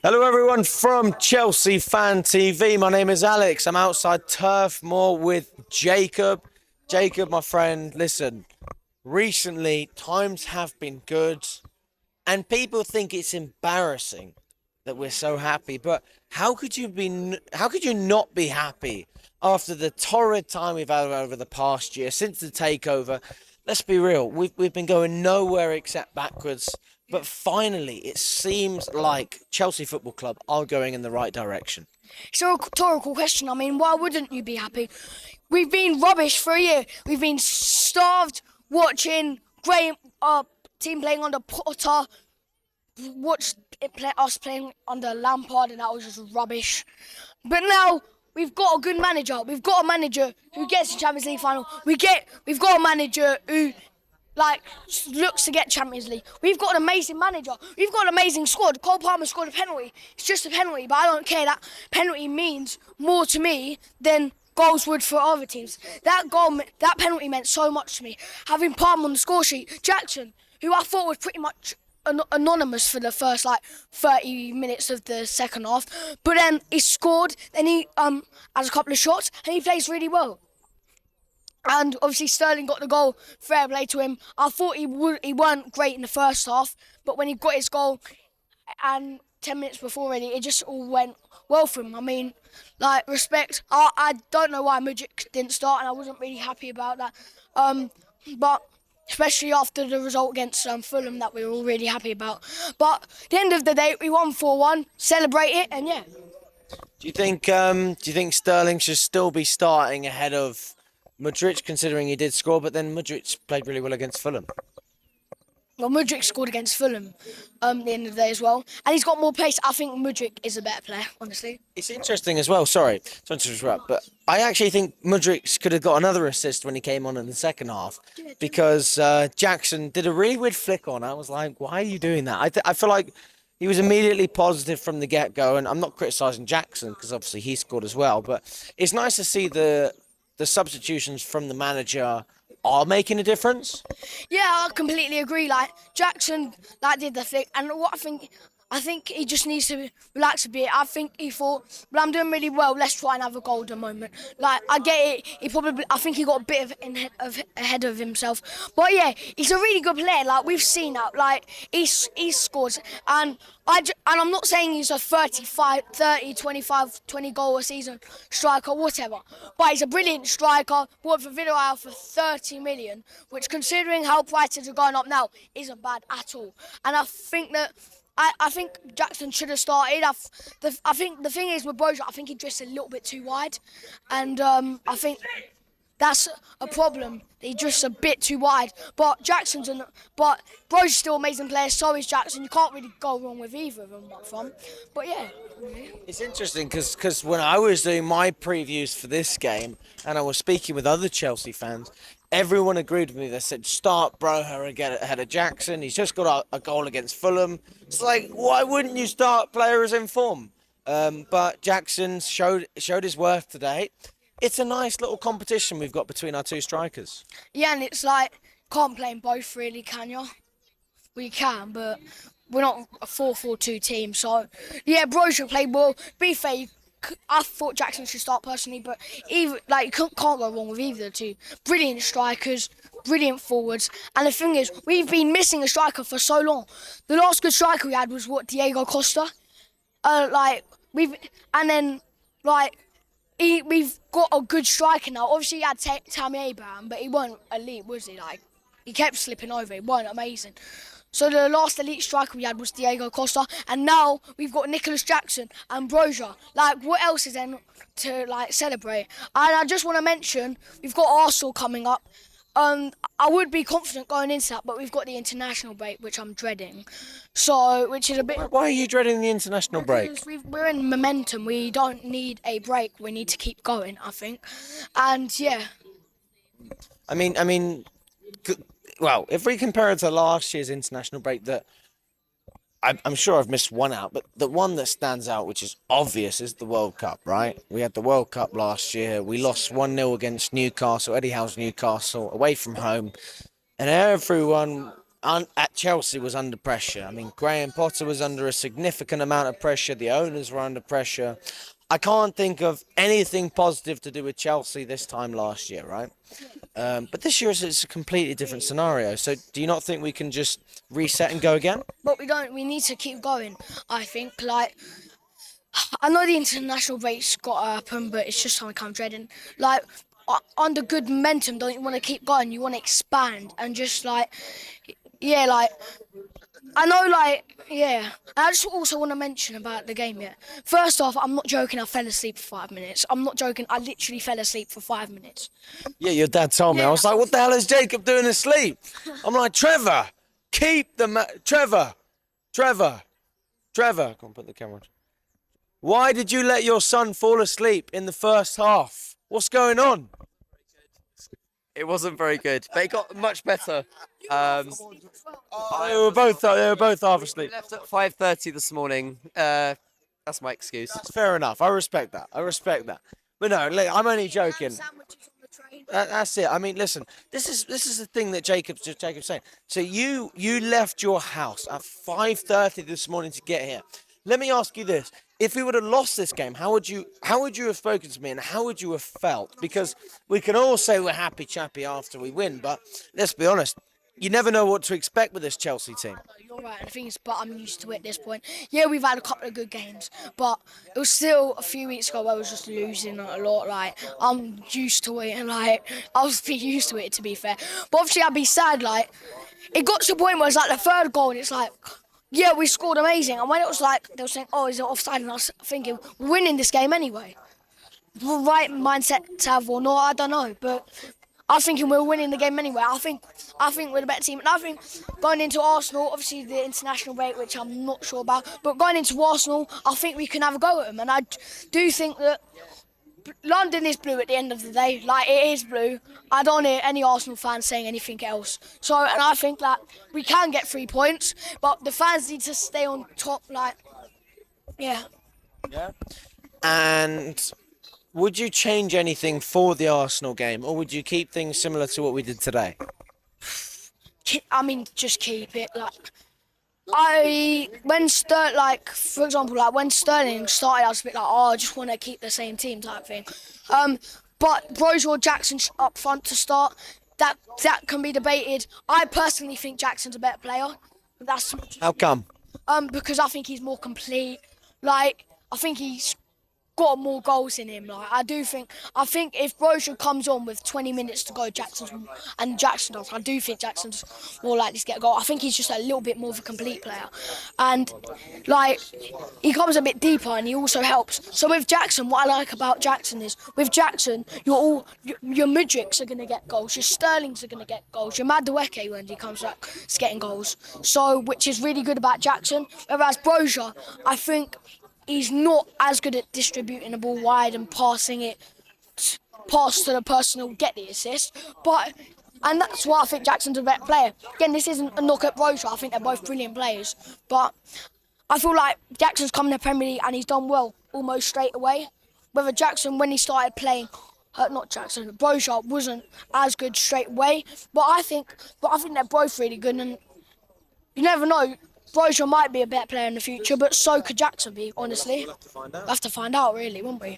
Hello, everyone from Chelsea Fan TV. My name is Alex. I'm outside Turf Moor with Jacob. Jacob, my friend, listen, recently times have been good, and people think it's embarrassing that we're so happy. But how could you not be happy after the torrid time we've had over the past year since the takeover? Let's be real. We've been going nowhere except backwards. But finally, it seems like Chelsea Football Club are going in the right direction. It's a rhetorical question. I mean, why wouldn't you be happy? We've been rubbish for a year. We've been starved watching great team playing under Potter. Watched us playing under Lampard, and that was just rubbish. But now we've got a good manager. We've got a manager who gets the Champions League final. We've got a manager who looks to get Champions League. We've got an amazing manager. We've got an amazing squad. Cole Palmer scored a penalty. It's just a penalty, but I don't care. That penalty means more to me than goals would for other teams. That penalty meant so much to me. Having Palmer on the score sheet, Jackson, who I thought was pretty much anonymous for the first 30 minutes of the second half, but then he scored. Then he has a couple of shots, and he plays really well. And obviously Sterling got the goal, fair play to him. I thought he weren't great in the first half, but when he got his goal, and 10 minutes before already, it just all went well for him. I mean, respect. I don't know why Mudryk didn't start, and I wasn't really happy about that. But especially after the result against Fulham that we were all really happy about. But at the end of the day, we won 4-1, celebrate it, and yeah. Do you think Sterling should still be starting ahead of Mudryk, considering he did score, but then Mudryk played really well against Fulham? Well, Mudryk scored against Fulham at the end of the day as well. And he's got more pace. I think Mudryk is a better player, honestly. It's interesting as well, sorry to interrupt, but I actually think Mudryk could have got another assist when he came on in the second half, because Jackson did a really weird flick on. I was like, why are you doing that? I feel like he was immediately positive from the get-go, and I'm not criticising Jackson, because obviously he scored as well, but it's nice to see the substitutions from the manager are making a difference. Yeah, I completely agree. Jackson, did the flick, and what I think he just needs to relax a bit. I think he thought, but I'm doing really well. Let's try and have a golden moment. I get it. I think he got a bit ahead of himself. But yeah, he's a really good player. We've seen that. He scores, and I'm not saying he's a 30, 25, 20 goal a season striker, whatever. But he's a brilliant striker. Bought for Villarreal for 30 million, which, considering how prices are going up now, isn't bad at all. And I think that. I think Jackson should have started. I think the thing is with Broja, I think he drifts a little bit too wide, and I think that's a problem. He drifts a bit too wide. But Broja's still an amazing player. So is Jackson. You can't really go wrong with either of them up front. But yeah. It's interesting because when I was doing my previews for this game and I was speaking with other Chelsea fans, everyone agreed with me. They said, start Broja ahead of Jackson. He's just got a goal against Fulham. It's like, why wouldn't you start players in form? But Jackson showed his worth today. It's a nice little competition we've got between our two strikers. Yeah, and it's can't play them both really, can you? We can, but we're not a 4-4-2 team. So, yeah, Broja played well. Be fair, I thought Jackson should start personally, but you can't go wrong with either of the two. Brilliant strikers, brilliant forwards, and the thing is, we've been missing a striker for so long. The last good striker we had was Diego Costa. We've got a good striker now. Obviously, he had Tammy Abraham, but he wasn't elite, was he? He kept slipping over. He wasn't amazing. So the last elite striker we had was Diego Costa, and now we've got Nicholas Jackson and Broja. What else is there to celebrate? And I just want to mention we've got Arsenal coming up. I would be confident going into that, but we've got the international break, which I'm dreading. Which is a bit. Why are you dreading the international break? Because we're in momentum. We don't need a break. We need to keep going, I think. And yeah. I mean. Well, if we compare it to last year's international break, that I'm sure I've missed one out, but the one that stands out, which is obvious, is the World Cup, right? We had the World Cup last year. We lost 1-0 against Newcastle, Eddie Howe's Newcastle, away from home. And everyone at Chelsea was under pressure. I mean, Graham Potter was under a significant amount of pressure. The owners were under pressure. I can't think of anything positive to do with Chelsea this time last year, right? But this year it's a completely different scenario. So do you not think we can just reset and go again? But we don't. We need to keep going. I think. Like, I know the international break's got to happen, but it's just something I'm dreading. Like, under good momentum, don't you want to keep going? You want to expand and just like, yeah, like. I know, like, yeah. And I just also want to mention about the game, yeah. First off, I'm not joking, I fell asleep for 5 minutes. I'm not joking, I literally fell asleep for 5 minutes. Yeah, your dad told me. I was like, what the hell is Jacob doing asleep? I'm like, Trevor, keep the... Trevor. Come on, put the camera on. Why did you let your son fall asleep in the first half? What's going on? It wasn't very good, but it got much better. They were both half asleep. We left at 5:30 this morning. That's my excuse. That's fair enough. I respect that. But no, I'm only joking. Sandwiches on the train. That's it. I mean, listen. This is the thing that Jacob's saying. So you left your house at 5:30 this morning to get here. Let me ask you this: if we would have lost this game, how would you have spoken to me, and how would you have felt? Because we can all say we're happy chappy after we win, but let's be honest. You never know what to expect with this Chelsea team. You're right, and the thing is, but I'm used to it at this point. Yeah, we've had a couple of good games, but it was still a few weeks ago where I was just losing a lot. Like, I'm used to it, and like, I was used to it, to be fair. But obviously, I'd be sad, like, it got to the point where it's like the third goal, and it's like, yeah, we scored amazing. And when it was like, they were saying, oh, is it offside? And I was thinking, we're winning this game anyway. Right mindset to have or not, I don't know, but I was thinking we were winning the game anyway. I think we're the better team. And I think going into Arsenal, obviously the international break, which I'm not sure about, but going into Arsenal, I think we can have a go at them. And I do think that London is blue at the end of the day. Like, it is blue. I don't hear any Arsenal fans saying anything else. So, and I think that we can get 3 points, but the fans need to stay on top. Like, yeah. Yeah. And would you change anything for the Arsenal game, or would you keep things similar to what we did today? I mean, just keep it. Like, for example, like when Sterling started, I was a bit like, oh, I just want to keep the same team type thing. But Broja or Jackson up front to start, that can be debated. I personally think Jackson's a better player. That's How come? because I think he's more complete. Like, I think he's got more goals in him. Like, I think if Broja comes on with 20 minutes to go, Jackson does. I do think Jackson's more likely to get a goal. I think he's just a little bit more of a complete player, and like, he comes a bit deeper and he also helps. So with Jackson, what I like about Jackson is, with Jackson, your Mudryks are gonna get goals, your Sterlings are gonna get goals, your Mudryk when he comes back is getting goals. So, which is really good about Jackson. Whereas Broja, I think he's not as good at distributing the ball wide and passing it pass to the person who'll get the assist. And that's why I think Jackson's a better player. Again, this isn't a knock at Broja. I think they're both brilliant players. But I feel like Jackson's come in the Premier League and he's done well almost straight away. Whether Jackson, when he started playing, Broja wasn't as good straight away. But I think they're both really good, and you never know. Broja might be a better player in the future, but so could Jackson be, honestly. We'll have to find out, really, won't we?